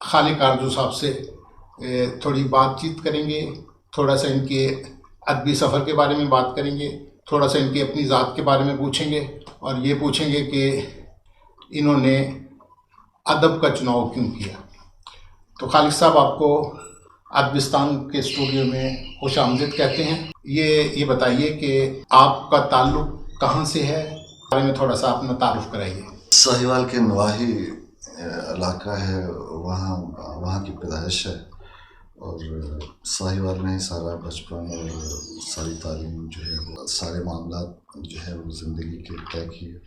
خالق آرزو صاحب سے تھوڑی بات چیت کریں گے، تھوڑا سا ان کے ادبی سفر کے بارے میں بات کریں گے، تھوڑا سا ان کی اپنی ذات کے بارے میں پوچھیں گے، اور یہ پوچھیں گے کہ انہوں نے ادب کا چناؤ کیوں کیا۔ تو خالق صاحب آپ کو ادبستان کے اسٹوڈیو میں خوش آمدید کہتے ہیں۔ یہ بتائیے کہ آپ کا تعلق کہاں سے ہے، بارے میں تھوڑا سا اپنا تعارف کرائیے۔ ساہیوال کے نواحی علاقہ ہے، وہاں کی پیدائش ہے، اور ساہیوال میں ہی سارا بچپن اور ساری تعلیم جو ہے وہ سارے معاملات جو ہے وہ زندگی کے طے کیے۔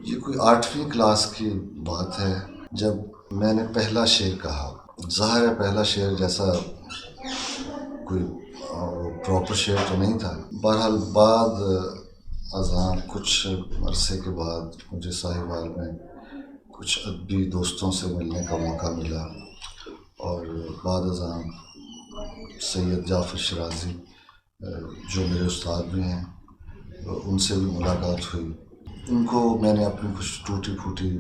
یہ کوئی 8ویں کلاس کی بات ہے جب میں نے پہلا شعر کہا۔ ظاہر ہے پہلا شعر جیسا کوئی پراپر شعر تو نہیں تھا۔ بہرحال بعد ازاں کچھ عرصے کے بعد مجھے ساہیوال میں کچھ ادبی دوستوں سے ملنے کا موقع ملا، اور بعد ازاں سید جعفر شرازی جو میرے استاد بھی ہیں ان سے بھی ملاقات ہوئی۔ ان کو میں نے اپنی کچھ ٹوٹی پھوٹی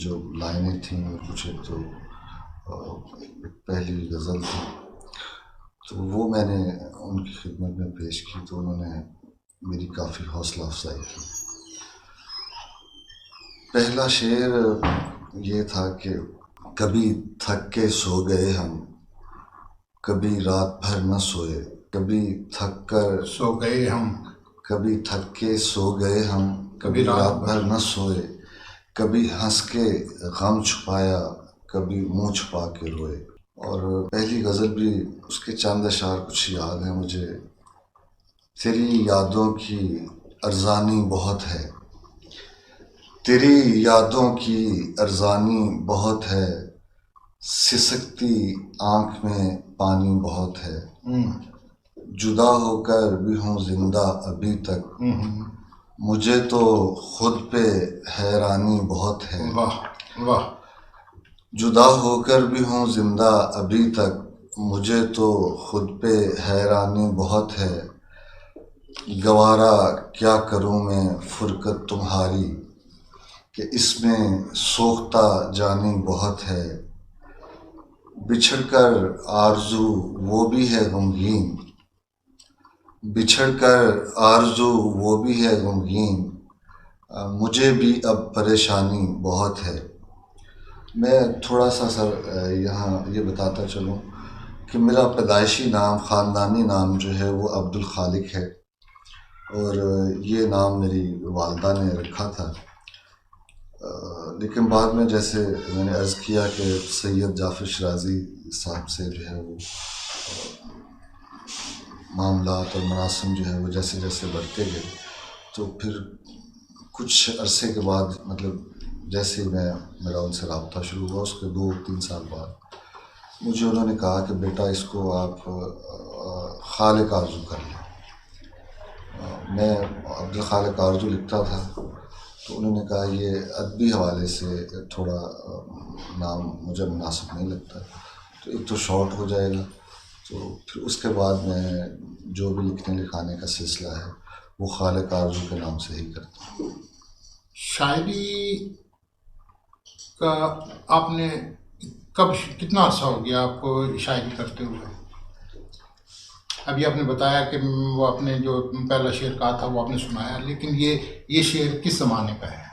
جو لائنیں تھیں، کچھ ایک تو پہلی غزل تھی، تو وہ میں نے ان کی خدمت میں پیش کی، تو انہوں نے میری کافی حوصلہ افزائی کی۔ پہلا شعر یہ تھا کہ کبھی تھک کے سو گئے ہم، کبھی رات بھر نہ سوئے، کبھی تھک کر سو گئے ہم، کبھی تھک کے سو گئے ہم، کبھی رات بھر نہ سوئے، کبھی ہنس کے غم چھپایا، کبھی منہ چھپا کے روئے۔ اور پہلی غزل بھی اس کے چند اشعار کچھ یاد ہیں مجھے۔ تیری یادوں کی ارزانی بہت ہے، تیری یادوں کی ارزانی بہت ہے، سسکتی آنکھ میں پانی بہت ہے، جدا ہو کر بھی ہوں زندہ ابھی تک، مجھے تو خود پہ حیرانی بہت ہے۔ واہ واہ۔ جدا ہو کر بھی ہوں زندہ ابھی تک، مجھے تو خود پہ حیرانی بہت ہے، گوارا کیا کروں میں فرقت تمہاری، کہ اس میں سوختہ جانی بہت ہے، بچھڑ کر آرزو وہ بھی ہے غمگین، بچھڑ کر آرزو وہ بھی ہے غمگین، مجھے بھی اب پریشانی بہت ہے۔ میں تھوڑا سا سر یہاں یہ بتاتا چلوں کہ میرا پیدائشی نام، خاندانی نام جو ہے وہ عبدالخالق ہے، اور یہ نام میری والدہ نے رکھا تھا، لیکن بعد میں جیسے میں نے عرض کیا کہ سید جعفر شرازی صاحب سے جو ہے وہ معاملات اور مراسم جو ہے وہ جیسے جیسے بڑھتے گئے، تو پھر کچھ عرصے کے بعد مطلب جیسے ہی میرا ان سے رابطہ شروع ہوا، اس کے 2-3 سال بعد مجھے انہوں نے کہا کہ بیٹا اس کو آپ خالق آرزو کر لیں۔ میں عبدالخالق آرزو لکھتا تھا، تو انہوں نے کہا یہ ادبی حوالے سے تھوڑا نام مجھے مناسب نہیں لگتا، تو ایک تو شارٹ ہو جائے گا، تو پھر اس کے بعد میں جو بھی لکھنے لکھانے کا سلسلہ ہے وہ خالق آرزو کے نام سے ہی کرتا ہوں۔ شاعری کا آپ نے کتنا عرصہ ہو گیا آپ کو شاعری کرتے ہوئے؟ ابھی آپ نے بتایا کہ وہ آپ نے جو پہلا شعر کہا تھا وہ آپ نے سنایا، لیکن یہ شعر کس زمانے کا ہے؟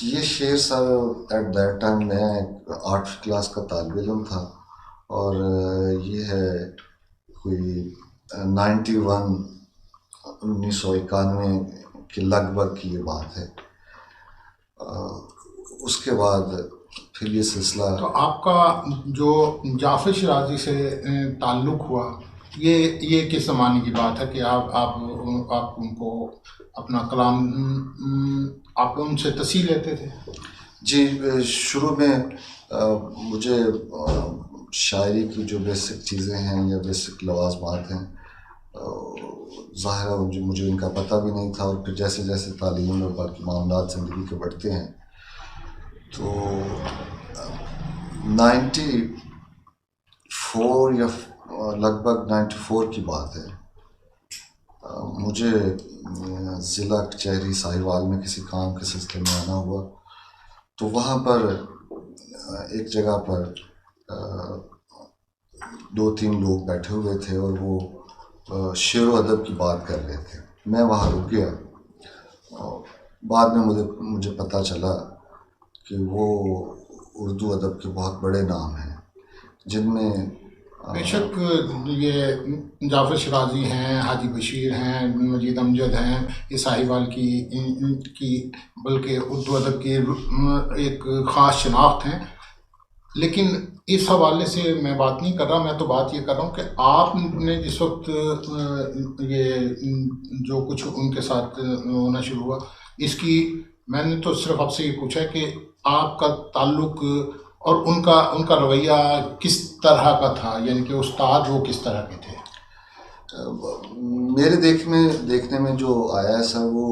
یہ شعر سر ایٹ دیٹ ٹائم میں 8ویں کلاس کا طالب علم تھا، اور یہ ہے کوئی 1991 کے لگ بھگ کی یہ بات ہے۔ اس کے بعد پھر یہ سلسلہ، تو آپ کا جو جعفر شرازی سے تعلق ہوا یہ کس زمانے کی بات ہے کہ آپ ان کو اپنا کلام آپ ان سے تصحیح لیتے تھے؟ جی، شروع میں مجھے شاعری کی جو بیسک چیزیں ہیں یا بیسک لوازمات ہیں ظاہر ہے مجھے ان کا پتہ بھی نہیں تھا، اور پھر جیسے جیسے تعلیم اور باقی معاملات زندگی کے بڑھتے ہیں تو 94 یا لگ بھگ 94 کی بات ہے، مجھے ضلع کچہری ساہیوال میں کسی کام کے سلسلے میں آنا ہوا، تو وہاں پر ایک جگہ پر 2-3 لوگ بیٹھے ہوئے تھے اور وہ شعر و ادب کی بات کر رہے تھے. میں وہاں رک گیا. بعد میں مجھے پتہ چلا کہ وہ اردو ادب کے بہت بڑے نام ہیں، جن میں بے شک یہ جعفر شرازی ہیں، حاجی بشیر ہیں، مجید امجد ہیں، یہ صاحبال کی بلکہ اردو ادب کی ایک خاص شناخت ہیں. لیکن اس حوالے سے میں بات نہیں کر رہا. میں تو بات یہ کر رہا ہوں کہ آپ نے جس وقت یہ جو کچھ ان کے ساتھ ہونا شروع ہوا، اس کی میں نے تو صرف آپ سے یہ پوچھا کہ آپ کا تعلق اور ان کا رویہ کس طرح کا تھا، یعنی کہ استاد وہ کس طرح کے تھے؟ میرے دیکھنے میں جو آیا ہے سر، وہ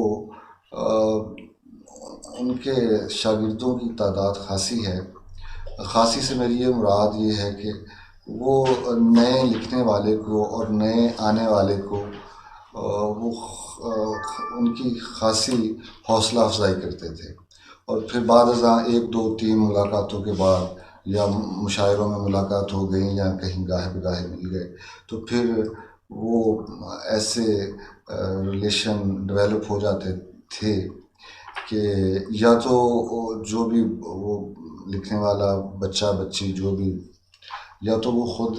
ان کے شاگردوں کی تعداد خاصی ہے. خاصی سے میری یہ مراد یہ ہے کہ وہ نئے لکھنے والے کو اور نئے آنے والے کو وہ ان کی خاصی حوصلہ افزائی کرتے تھے. اور پھر بعد ازاں 1-2-3 ملاقاتوں کے بعد یا مشاعروں میں ملاقات ہو گئی یا کہیں گاہے بگاہے مل گئے، تو پھر وہ ایسے ریلیشن ڈیولپ ہو جاتے تھے کہ یا تو جو بھی وہ لکھنے والا بچہ بچی جو بھی، یا تو وہ خود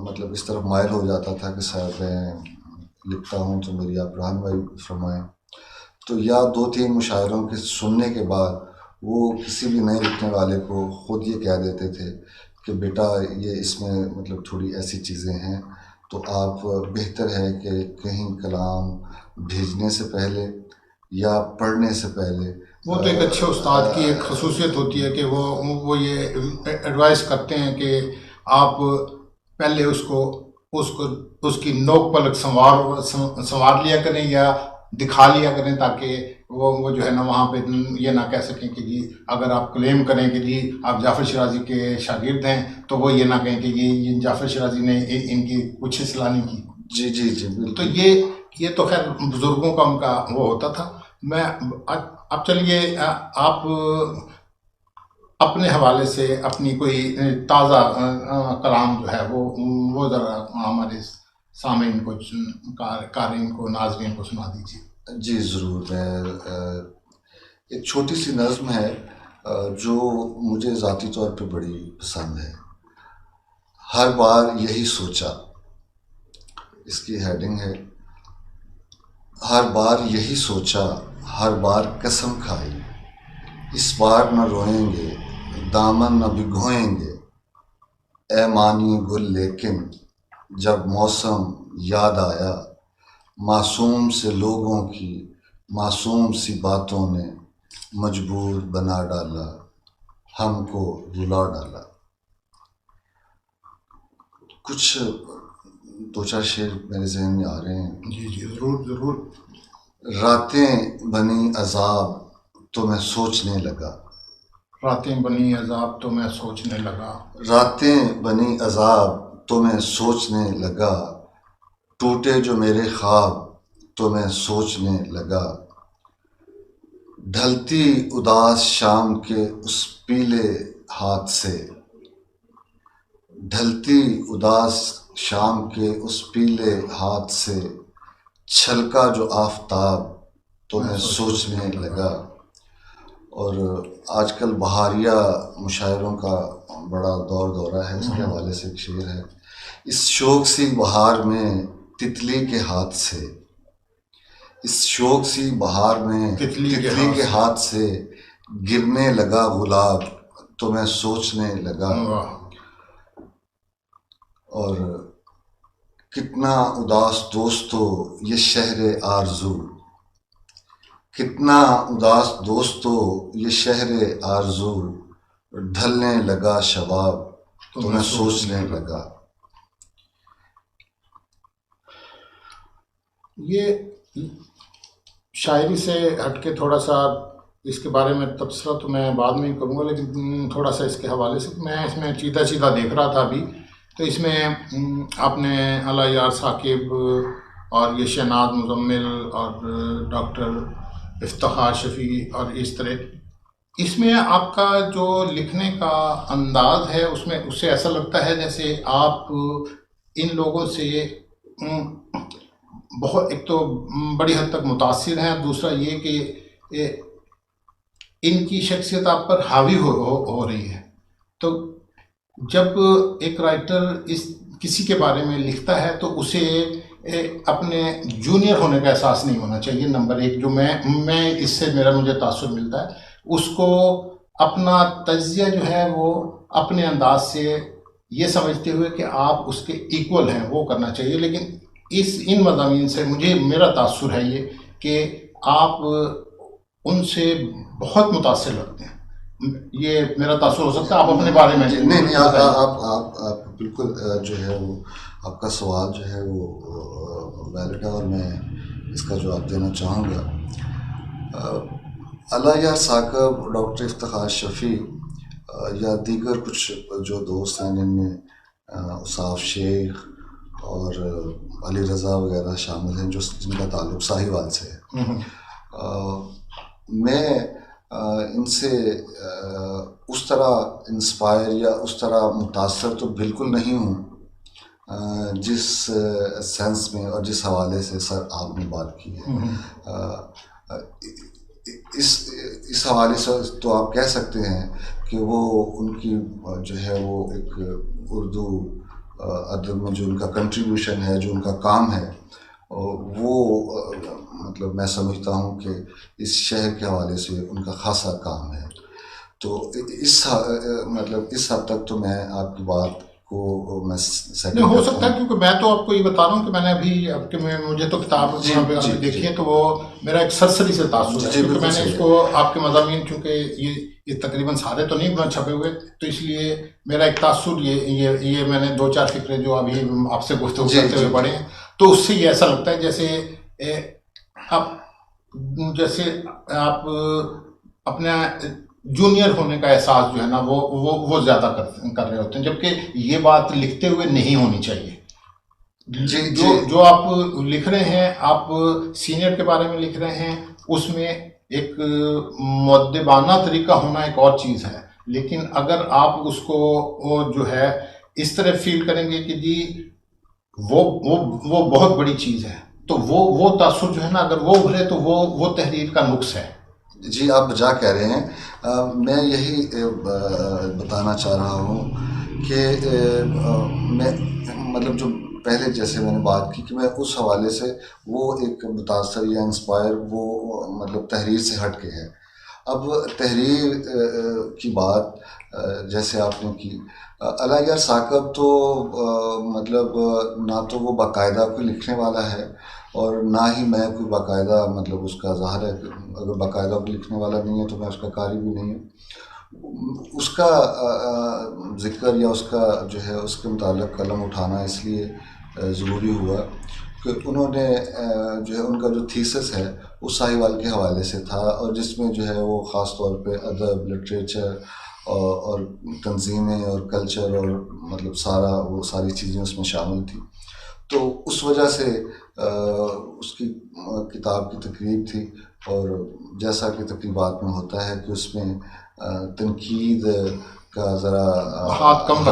مطلب اس طرف مائل ہو جاتا تھا کہ صاحب میں لکھتا ہوں تو میری آپ رہنمائی فرمائیں، تو یا 2-3 مشاعروں کے سننے کے بعد وہ کسی بھی نئے لکھنے والے کو خود یہ کہہ دیتے تھے کہ بیٹا یہ اس میں مطلب تھوڑی ایسی چیزیں ہیں، تو آپ بہتر ہے کہ کہیں کلام بھیجنے سے پہلے یا پڑھنے سے پہلے. وہ تو ایک اچھے استاد کی ایک خصوصیت ہوتی ہے کہ وہ یہ ایڈوائز کرتے ہیں کہ آپ پہلے اس کی نوک پلک سنوار لیا کریں یا دکھا لیا کریں، تاکہ وہ جو ہے نا وہاں پہ یہ نہ کہہ سکیں کہ جی اگر آپ کلیم کریں کہ جی آپ جعفر شرازی کے شاگرد ہیں تو وہ یہ نہ کہیں کہ یہ جعفر شرازی نے ان کی کچھ اصلاح نہیں کی. جی بالکل. تو یہ تو خیر بزرگوں کا ان کا وہ ہوتا تھا. میں اب چلیے آپ اپنے حوالے سے اپنی کوئی تازہ کلام جو ہے وہ ذرا ہمارے سامعین کو، قارئین کو، ناظرین کو سنا دیجیے. جی ضرور. میں ایک چھوٹی سی نظم ہے جو مجھے ذاتی طور پہ بڑی پسند ہے. ہر بار یہی سوچا، اس کی ہیڈنگ ہے ہر بار یہی سوچا، ہر بار قسم کھائی، اس بار نہ روئیں گے، دامن نہ بھگوئیں گے، اے مانی گل لیکن جب موسم یاد آیا، معصوم سے لوگوں کی معصوم سی باتوں نے مجبور بنا ڈالا، ہم کو رلا ڈالا. کچھ 2-4 شعر میرے ذہن میں آ رہے ہیں. جی ضرور. راتیں بنی عذاب تو میں سوچنے لگا، راتیں بنی عذاب تو میں سوچنے لگا، راتیں بنی عذاب تو میں سوچنے لگا، ٹوٹے جو میرے خواب تو میں سوچنے لگا، ڈھلتی اداس شام کے اس پیلے ہاتھ سے، ڈھلتی اداس شام کے اس پیلے ہاتھ سے، چھلکا جو آفتاب تو میں سوچنے لگا. اور آج کل بہاریہ مشاعروں کا بڑا دورہ ہے، اس کے حوالے سے ایک شعر ہے. اس شوق سی بہار میں تتلی کے ہاتھ سے، اس شوق سی بہار میں تتلی کے ہاتھ سے، گرنے لگا گلاب تو میں سوچنے لگا. اور کتنا اداس دوستو یہ شہر آرزو، کتنا اداس دوستو یہ شہر آرزو، ڈھلنے لگا شباب تو میں سوچنے لگا. یہ شاعری سے ہٹ کے تھوڑا سا اس کے بارے میں تبصرہ تو میں بعد میں ہی کروں گا، لیکن تھوڑا سا اس کے حوالے سے میں اس میں چیدہ دیکھ رہا تھا ابھی. تو اس میں آپ نے اعلیٰ یار ثاقب اور یہ شہناز مزمل اور ڈاکٹر افتخار شفیع اور اس طرح اس میں آپ کا جو لکھنے کا انداز ہے اس میں اس سے ایسا لگتا ہے جیسے آپ ان لوگوں سے بہت ایک تو بڑی حد تک متاثر ہیں، دوسرا یہ کہ ان کی شخصیت آپ پر حاوی ہو رہی ہے. تو جب ایک رائٹر کسی کے بارے میں لکھتا ہے تو اسے اپنے جونیئر ہونے کا احساس نہیں ہونا چاہیے. نمبر ایک جو میں اس سے مجھے تاثر ملتا ہے، اس کو اپنا تجزیہ جو ہے وہ اپنے انداز سے یہ سمجھتے ہوئے کہ آپ اس کے ایکول ہیں وہ کرنا چاہیے. لیکن ان مضامین سے میرا تاثر ہے یہ کہ آپ ان سے بہت متاثر لگتے ہیں. یہ میرا تاثر ہو سکتا ہے. آپ اپنے بارے میں نہیں آپ بالکل جو ہے وہ آپ کا سوال جو ہے وہ ویلڈ ہے اور میں اس کا جواب دینا چاہوں گا. علایہ یار ثاقب، ڈاکٹر افتخار شفیع یا دیگر کچھ جو دوست ہیں جن میں اوصاف شیخ اور علی رضا وغیرہ شامل ہیں جن کا تعلق ساہیوال سے ہے، میں ان سے اس طرح انسپائر یا اس طرح متاثر تو بالکل نہیں ہوں جس سینس میں اور جس حوالے سے سر آپ نے بات کی ہے. اس حوالے سے تو آپ کہہ سکتے ہیں کہ وہ ان کی جو ہے وہ ایک اردو ادب میں جو ان کا کنٹریبیوشن ہے، جو ان کا کام ہے، وہ مطلب میں سمجھتا ہوں کہ اس شہر کے حوالے سے ان کا خاصا کام ہے. تو اس حد تک تو میں آپ کی بات کو میں نہیں ہو سکتا ہے، کیونکہ میں تو آپ کو یہ بتا رہا ہوں کہ میں نے ابھی مجھے تو کتاب دیکھی ہے تو وہ میرا ایک سرسری سے تاثر ہے، کیونکہ میں نے اس کو آپ کے مضامین چونکہ یہ تقریباً سارے تو نہیں چھپے ہوئے، تو اس لیے میرا ایک تاثر یہ میں نے 2-4 فقرے جو ابھی آپ سے گفتگو کرتے ہوئے پڑھے ہیں، تو اس سے یہ ایسا لگتا ہے جیسے آپ اپنا جونیئر ہونے کا احساس جو ہے نا وہ زیادہ کر رہے ہوتے ہیں، جبکہ یہ بات لکھتے ہوئے نہیں ہونی چاہیے. جو آپ لکھ رہے ہیں، آپ سینئر کے بارے میں لکھ رہے ہیں، اس میں ایک مؤدبانہ طریقہ ہونا ایک اور چیز ہے. لیکن اگر آپ اس کو جو ہے اس طرح فیل کریں گے کہ جی وہ بہت بڑی چیز ہے، تو وہ تاثر جو ہے نا اگر وہ ابھرے تو وہ تحریر کا نقص ہے. جی آپ بجا کہہ رہے ہیں. میں یہی بتانا چاہ رہا ہوں کہ میں مطلب جو پہلے جیسے میں نے بات کی کہ میں اس حوالے سے وہ ایک متاثر یا انسپائر وہ مطلب تحریر سے ہٹ کے ہے. اب تحریر کی بات جیسے آپ نے کی، علایہ یار ثاقب تو مطلب نہ تو وہ باقاعدہ کوئی لکھنے والا ہے اور نہ ہی میں کوئی باقاعدہ مطلب اس کا ظاہر ہے اگر باقاعدہ کوئی لکھنے والا نہیں ہے تو میں اس کا قاری بھی نہیں ہوں. اس کا ذکر یا اس کا جو ہے اس کے متعلق قلم اٹھانا اس لیے ضروری ہوا کہ انہوں نے جو ہے ان کا جو تھیسس ہے وہ ساہیوال کے حوالے سے تھا، اور جس میں جو ہے وہ خاص طور پہ ادب، لٹریچر اور تنظیمیں اور کلچر اور مطلب ساری چیزیں اس میں شامل تھیں. تو اس وجہ سے اس کی کتاب کی تقریب تھی، اور جیسا کہ تقریبات میں ہوتا ہے کہ اس میں تنقید کا ذرا ہاتھ کم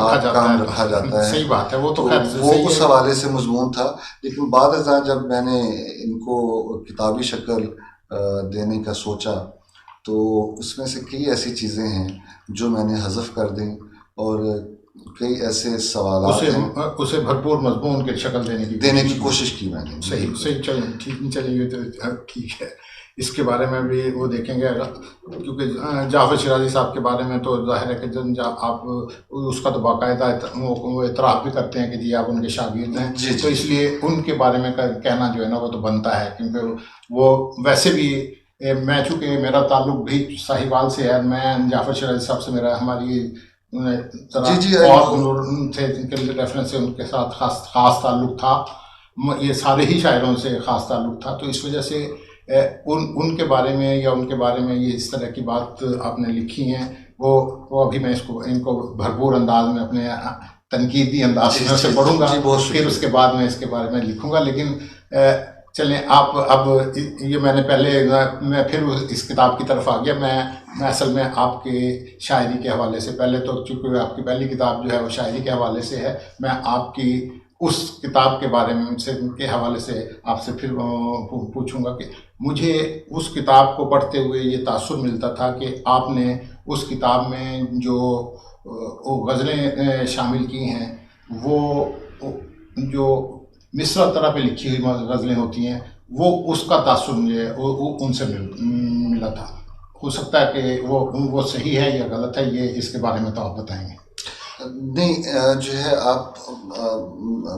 رکھا جاتا ہے. صحیح بات ہے، وہ تو وہ اس حوالے سے مضمون تھا. لیکن بعد ازاں جب میں نے ان کو کتابی شکل دینے کا سوچا تو اس میں سے کئی ایسی چیزیں ہیں جو میں نے حذف کر دیں، اور کئی ایسے سوالات اسے بھرپور مضمون کی شکل دینے کی کوشش کی میں نے. صحیح چلیے تو ٹھیک ہے. اس کے بارے میں بھی وہ دیکھیں گے، کیونکہ جعفر شیرازی صاحب کے بارے میں تو ظاہر ہے کہ آپ اس کا تو باقاعدہ وہ اعتراف بھی کرتے ہیں کہ جی آپ ان کے شاگرد ہیں. تو اس لیے ان کے بارے میں کہنا جو ہے نا وہ تو بنتا ہے، کیونکہ وہ ویسے بھی میں چونکہ میرا تعلق بھی ساہیوال سے ہے، میں جعفر شیرازی صاحب سے ہماری اور ان تھے جن کے ریفرنس سے ان کے ساتھ خاص تعلق تھا. یہ سارے ہی شاعروں سے خاص تعلق تھا، تو اس وجہ سے ان کے بارے میں یا ان کے بارے میں یہ اس طرح کی بات آپ نے لکھی ہیں، وہ ابھی میں ان کو بھرپور انداز میں اپنے تنقیدی انداز میں سے پڑھوں گا، پھر اس کے بعد میں اس کے بارے میں لکھوں گا. لیکن چلیں آپ اب یہ میں نے پہلے میں پھر اس کتاب کی طرف آ گیا. میں اصل میں آپ کے شاعری کے حوالے سے پہلے تو چونکہ آپ کی پہلی کتاب جو ہے وہ شاعری کے حوالے سے ہے, میں آپ کی اس کتاب کے بارے میں کے حوالے سے آپ سے پھر پوچھوں گا کہ مجھے اس کتاب کو پڑھتے ہوئے یہ تاثر ملتا تھا کہ آپ نے اس کتاب میں جو غزلیں شامل کی ہیں وہ جو مصرع طرح پہ لکھی ہوئی غزلیں ہوتی ہیں وہ اس کا تاثر مجھے ان سے ملا تھا. ہو سکتا ہے کہ وہ صحیح ہے یا غلط ہے, یہ اس کے بارے میں تو آپ بتائیں گے. نہیں جو ہے آپ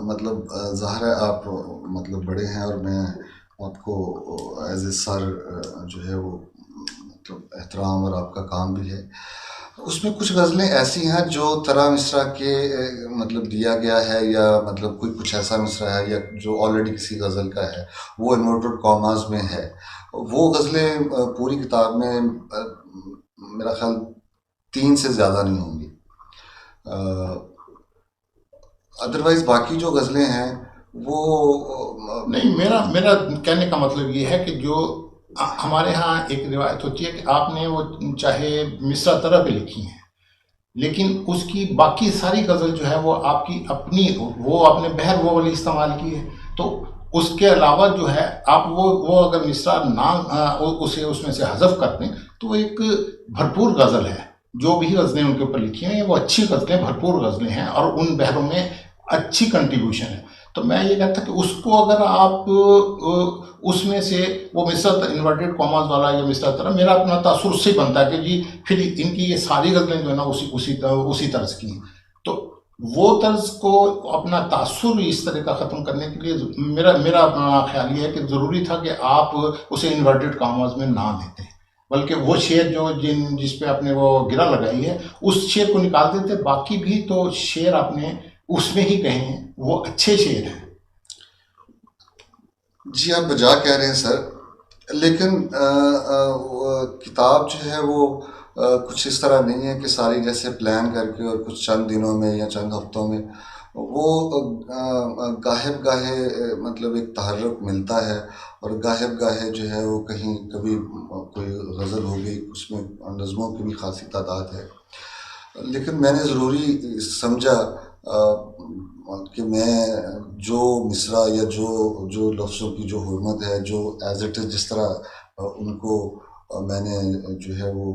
مطلب ظاہر ہے آپ مطلب بڑے ہیں اور میں آپ کو ایز اے سر جو ہے وہ مطلب احترام اور آپ کا کام بھی ہے. اس میں کچھ غزلیں ایسی ہیں جو طرح مصرع کے مطلب دیا گیا ہے یا مطلب کوئی کچھ ایسا مصرع ہے یا جو آلریڈی کسی غزل کا ہے وہ انورٹڈ کاماز میں ہے. وہ غزلیں پوری کتاب میں میرا خیال 3 سے زیادہ نہیں ہوں گی. ادروائز باقی جو غزلیں ہیں وہ نہیں, میرا کہنے کا مطلب یہ ہے کہ جو ہمارے ہاں ایک روایت ہوتی ہے کہ آپ نے وہ چاہے مصرع طرح پہ لکھی ہیں لیکن اس کی باقی ساری غزل جو ہے وہ آپ کی اپنی وہ آپ نے بہر وہ والی استعمال کی ہے. تو اس کے علاوہ جو ہے آپ وہ اگر مصرع نہ اسے اس میں سے حذف کر دیں تو وہ ایک بھرپور غزل ہے. جو بھی غزلیں ان کے اوپر لکھی ہیں وہ اچھی غزلیں, بھرپور غزلیں ہیں اور ان بہروں میں اچھی کنٹریبیوشن ہے. تو میں یہ کہتا کہ اس کو اگر آپ اس میں سے وہ مصرع انورٹڈ کاماز والا یا مصرع طرح, میرا اپنا تاثر اس سے بنتا ہے کہ جی پھر ان کی یہ ساری غزلیں جو ہے نا اسی طرز کی ہیں. تو وہ طرز کو اپنا تاثر اس طرح کا ختم کرنے کے لیے میرا خیال یہ ہے کہ ضروری تھا کہ آپ اسے انورٹڈ کاماز میں نہ دیتے, بلکہ وہ شعر جس پہ آپ نے وہ گرہ لگائی ہے اس شعر کو نکال دیتے. باقی بھی تو شعر آپ نے اس میں ہی کہے ہیں, وہ اچھے شعر ہیں. جی آپ بجا کہہ رہے ہیں سر, لیکن کتاب جو ہے وہ کچھ اس طرح نہیں ہے کہ ساری جیسے پلان کر کے اور کچھ چند دنوں میں یا چند ہفتوں میں. وہ گاہب گاہے مطلب ایک تحرک ملتا ہے اور گاہب گاہے جو ہے وہ کہیں کبھی کوئی غزل ہو گئی, اس میں نظموں کی بھی خاصی تعداد ہے. لیکن میں نے ضروری سمجھا کہ میں جو مصرع یا جو لفظوں کی جو حرمت ہے, جو ایز اٹ از جس طرح ان کو میں نے جو ہے وہ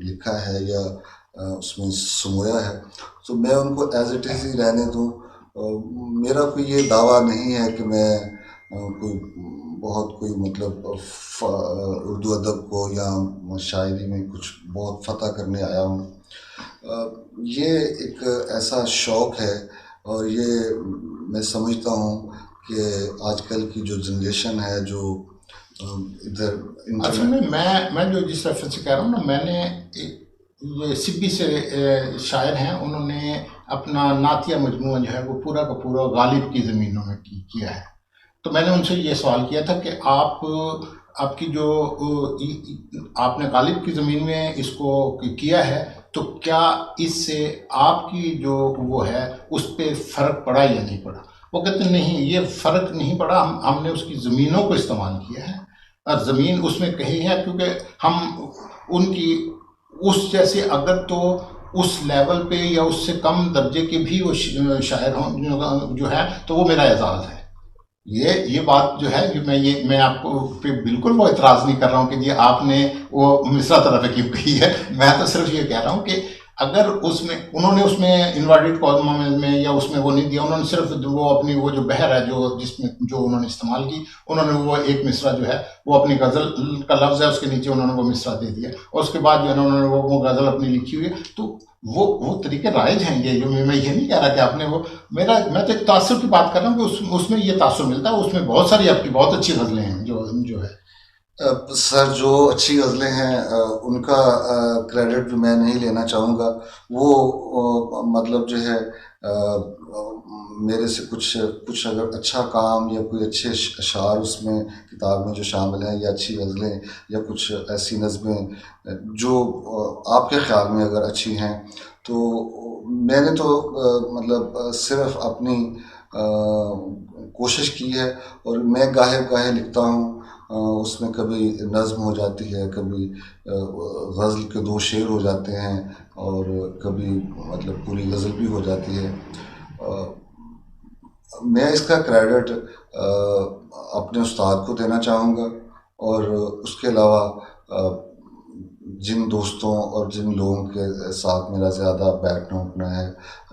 لکھا ہے یا اس میں سمویا ہے, تو میں ان کو ایز اٹ از ہی رہنے دوں. میرا کوئی یہ دعویٰ نہیں ہے کہ میں کوئی مطلب اردو ادب کو یا شاعری میں کچھ بہت فتح کرنے آیا ہوں. یہ ایک ایسا شوق ہے اور یہ میں سمجھتا ہوں کہ آج کل کی جو جنریشن ہے جو ادھر اصل میں جو جس ریفرنس سے کہہ رہا ہوں نا, میں نے یہ سبی سے شاعر ہیں, انہوں نے اپنا نعتیہ مجموعہ جو ہے وہ پورا کا پورا غالب کی زمینوں میں کیا ہے. تو میں نے ان سے یہ سوال کیا تھا کہ آپ کی جو آپ نے غالب کی زمین میں اس کو کیا ہے تو کیا اس سے آپ کی جو وہ ہے اس پہ فرق پڑا یا نہیں پڑا. وہ کہتے ہیں نہیں, یہ فرق نہیں پڑا, ہم نے اس کی زمینوں کو استعمال کیا ہے اور زمین اس میں کہی ہے کیونکہ ہم ان کی اس جیسے اگر تو اس لیول پہ یا اس سے کم درجے کے بھی وہ شاعر ہوں جو ہے تو وہ میرا اعزاز ہے. یہ بات جو ہے میں آپ کو پہ بالکل وہ اعتراض نہیں کر رہا ہوں کہ جی آپ نے وہ مصرع طرح پہ کیوں کہی ہے. میں تو صرف یہ کہہ رہا ہوں کہ اگر انہوں نے اس میں انورٹڈ کاماز میں یا اس میں وہ نہیں دیا, انہوں نے صرف وہ اپنی وہ جو بحر ہے جس میں جو انہوں نے استعمال کی, انہوں نے وہ ایک مصرع جو ہے وہ اپنی غزل کا لفظ ہے اس کے نیچے انہوں نے وہ مصرع دے دیا اور اس کے بعد جو ہے انہوں نے وہ غزل اپنی لکھی ہوئی ہے. تو وہ طریقے رائج ہیں. یہ جو میں یہ نہیں کہہ رہا کہ آپ نے وہ میں تو ایک تاثر کی بات کر رہا ہوں کہ اس میں یہ تاثر ملتا ہے. اس میں بہت ساری آپ کی بہت اچھی غزلیں ہیں جو ہے. سر جو اچھی غزلیں ہیں ان کا کریڈٹ بھی میں نہیں لینا چاہوں گا. وہ مطلب جو ہے میرے سے کچھ اگر اچھا کام یا کوئی اچھے اشعار اس میں کتاب میں جو شامل ہیں یا اچھی غزلیں یا کچھ ایسی نظمیں جو آپ کے خیال میں اگر اچھی ہیں تو میں نے تو مطلب صرف اپنی کوشش کی ہے، اور میں گاہے لکھتا ہوں، اس میں کبھی نظم ہو جاتی ہے، کبھی غزل کے 2 شعر ہو جاتے ہیں، اور کبھی مطلب پوری غزل بھی ہو جاتی ہے۔ میں اس کا کریڈٹ اپنے استاد کو دینا چاہوں گا، اور اس کے علاوہ جن دوستوں اور جن لوگوں کے ساتھ میرا زیادہ بیٹھنا اٹھنا ہے،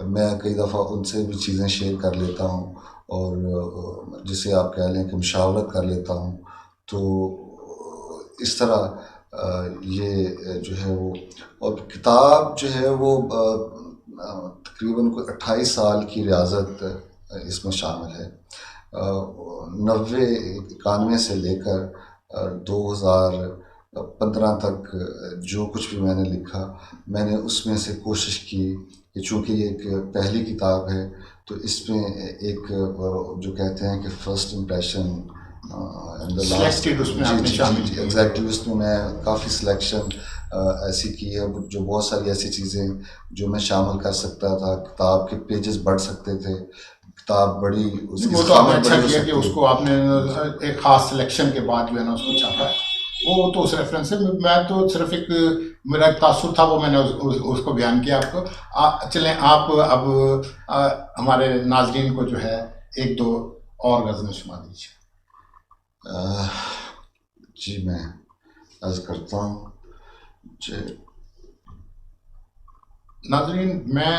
میں کئی دفعہ ان سے بھی چیزیں شیئر کر لیتا ہوں، اور جسے آپ کہہ لیں کہ مشاورت کر لیتا ہوں۔ تو اس طرح یہ جو ہے وہ، اور کتاب جو ہے وہ تقریباً کوئی 28 سال کی ریاضت اس میں شامل ہے۔ 91 سے لے کر 2015 تک جو کچھ بھی میں نے لکھا، میں نے اس میں سے کوشش کی کہ چونکہ یہ ایک پہلی کتاب ہے، تو اس میں ایک جو کہتے ہیں کہ فرسٹ امپریشن سلیکٹڈ اس میں آپ نے شامل کی۔ ایگزیکٹلی اس میں میں کافی سلیکشن ایسی کی ہے، جو بہت ساری ایسی چیزیں جو میں شامل کر سکتا تھا۔ کتاب کے پیجز بڑھ سکتے تھے، کتاب بڑی، اس کی وہ تو آپ نے خامت اچھا بڑی ہو کیا کہ سکتی اس ہے۔ کو آپ نے ایک خاص سلیکشن کے بعد جو ہے نا اس کو چھاپا ہے۔ وہ تو اس ریفرنس سے میں تو صرف ایک میرا ایک تاثر تھا، وہ میں نے اس کو بیان کیا آپ کو۔ چلیں آپ اب ہمارے ناظرین کو جو ہے 1-2 اور غزلیں سنا دیجیے۔ جی میں عرض کرتا ہوں۔ جی ناظرین، میں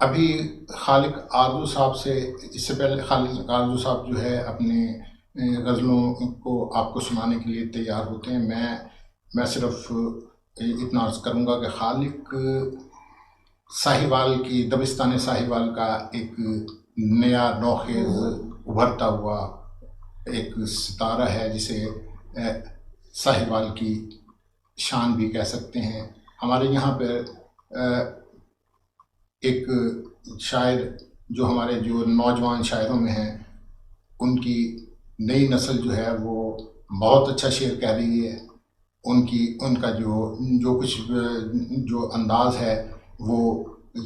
ابھی خالق آرزو صاحب سے، اس سے پہلے خالق آرزو صاحب جو ہے اپنے غزلوں کو آپ کو سنانے کے لیے تیار ہوتے ہیں۔ میں صرف اتنا عرض کروں گا کہ خالق ساہیوال کی، دبستان ساہیوال کا ایک نیا نوخیز ابھرتا ہوا ایک ستارہ ہے، جسے ساہیوال کی شان بھی کہہ سکتے ہیں۔ ہمارے یہاں پہ ایک شاعر جو ہمارے جو نوجوان شاعروں میں ہیں، ان کی نئی نسل جو ہے وہ بہت اچھا شعر کہہ رہی ہے۔ ان کا جو کچھ جو انداز ہے، وہ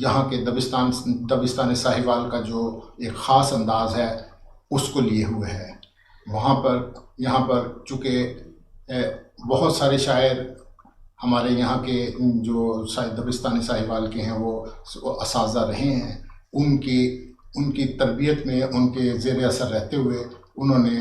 یہاں کے دبستان ساہیوال کا جو ایک خاص انداز ہے اس کو لیے ہوئے ہے۔ یہاں پر چونکہ بہت سارے شاعر ہمارے یہاں کے جو دبستان ساہیوال کے ہیں وہ اساتذہ رہے ہیں، ان کی تربیت میں، ان کے زیر اثر رہتے ہوئے انہوں نے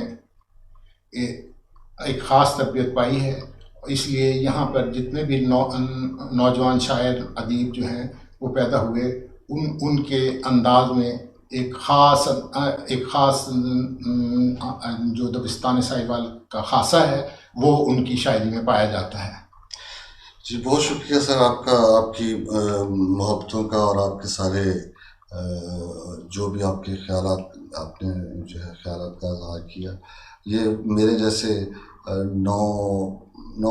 ایک خاص تربیت پائی ہے۔ اس لیے یہاں پر جتنے بھی نوجوان شاعر ادیب جو ہیں وہ پیدا ہوئے، ان کے انداز میں ایک خاص جو دبستان ساہیوال کا خاصہ ہے وہ ان کی شاعری میں پایا جاتا ہے۔ جی بہت شکریہ سر آپ کا، آپ کی محبتوں کا، اور آپ کے سارے جو بھی آپ کے خیالات، آپ نے جو ہے خیالات کا اظہار کیا۔ یہ میرے جیسے نو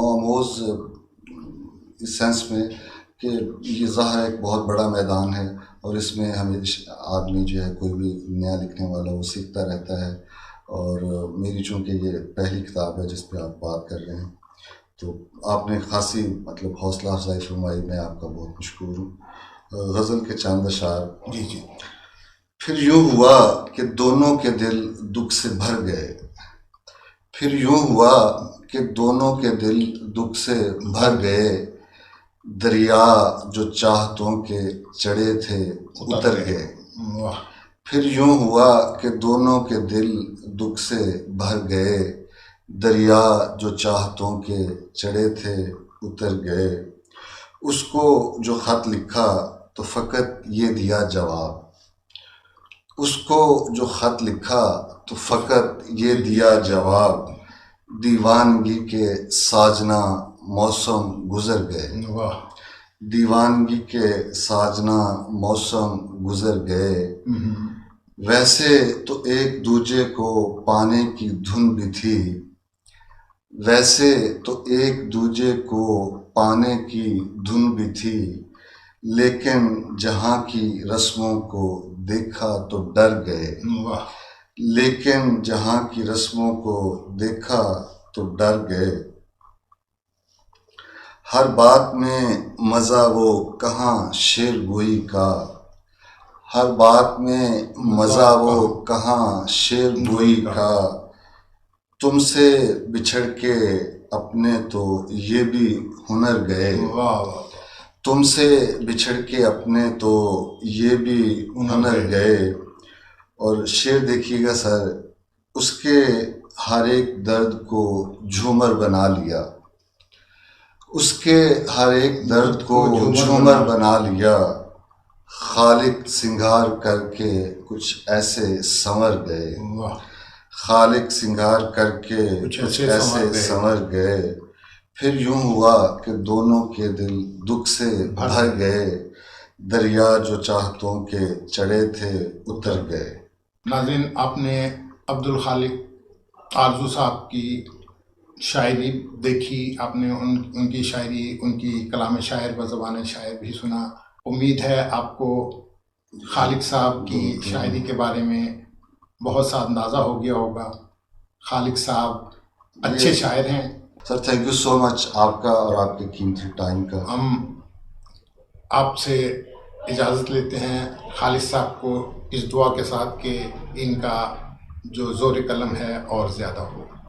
آموز اس سینس میں کہ یہ ظاہر ایک بہت بڑا میدان ہے، اور اس میں ہمیشہ آدمی جو ہے، کوئی بھی نیا لکھنے والا وہ سیکھتا رہتا ہے۔ اور میری چونکہ یہ پہلی کتاب ہے جس پہ آپ بات کر رہے ہیں، تو آپ نے خاصی مطلب حوصلہ افزائی فرمائی، میں آپ کا بہت مشکور ہوں۔ غزل کے چند اشعار۔ جی جی۔ پھر یوں ہوا کہ دونوں کے دل دکھ سے بھر گئے، پھر یوں ہوا کہ دونوں کے دل دکھ سے بھر گئے، دریا جو چاہتوں کے چڑھے تھے اتر گئے۔ پھر یوں ہوا کہ دونوں کے دل دکھ سے بھر گئے، دریا جو چاہتوں کے چڑھے تھے اتر گئے۔ اس کو جو خط لکھا تو فقط یہ دیا جواب، اس کو جو خط لکھا تو فقط یہ دیا جواب، دیوانگی کے ساجنا موسم گزر گئے، دیوانگی کے ساجنا موسم گزر گئے۔ ویسے تو ایک دوجے کو پانے کی دھن بھی تھی، ویسے تو ایک دوجے کو پانے کی دھن بھی تھی، لیکن جہاں کی رسموں کو دیکھا تو ڈر گئے، لیکن جہاں کی رسموں کو دیکھا تو ڈر گئے۔ ہر بات میں مزہ وہ کہاں شعر گوئی کا، ہر بات میں مزہ وہ کہاں شعر گوئی کا، تم سے بچھڑ کے اپنے تو یہ بھی ہنر گئے، واہ واہ، تم سے بچھڑ کے اپنے تو یہ بھی ہنر گئے۔ اور شعر دیکھیے گا سر، اس کے ہر ایک درد کو جھومر بنا لیا، اس کے ہر ایک درد کو جھومر بنا لیا، خالق سنگار کر کے کچھ ایسے سنور گئے، خالق سنگار کر کے کچھ ایسے سنور گئے۔ پھر یوں ہوا کہ دونوں کے دل دکھ سے بھر گئے، دریا جو چاہتوں کے چڑھے تھے اتر گئے۔ ناظرین، آپ نے عبدالخالق آرزو صاحب کی شاعری دیکھی، آپ نے ان کی شاعری، ان کی کلام شاعر و زبان شاعر بھی سنا۔ امید ہے آپ کو خالق صاحب کی شاعری کے بارے میں بہت سا اندازہ ہو گیا ہوگا۔ خالق صاحب اچھے شاعر ہیں سر، تھینک یو سو مچ آپ کا اور آپ کے قیمتی ٹائم کا۔ ہم آپ سے اجازت لیتے ہیں خالق صاحب کو اس دعا کے ساتھ کہ ان کا جو زور قلم ہے اور زیادہ ہو۔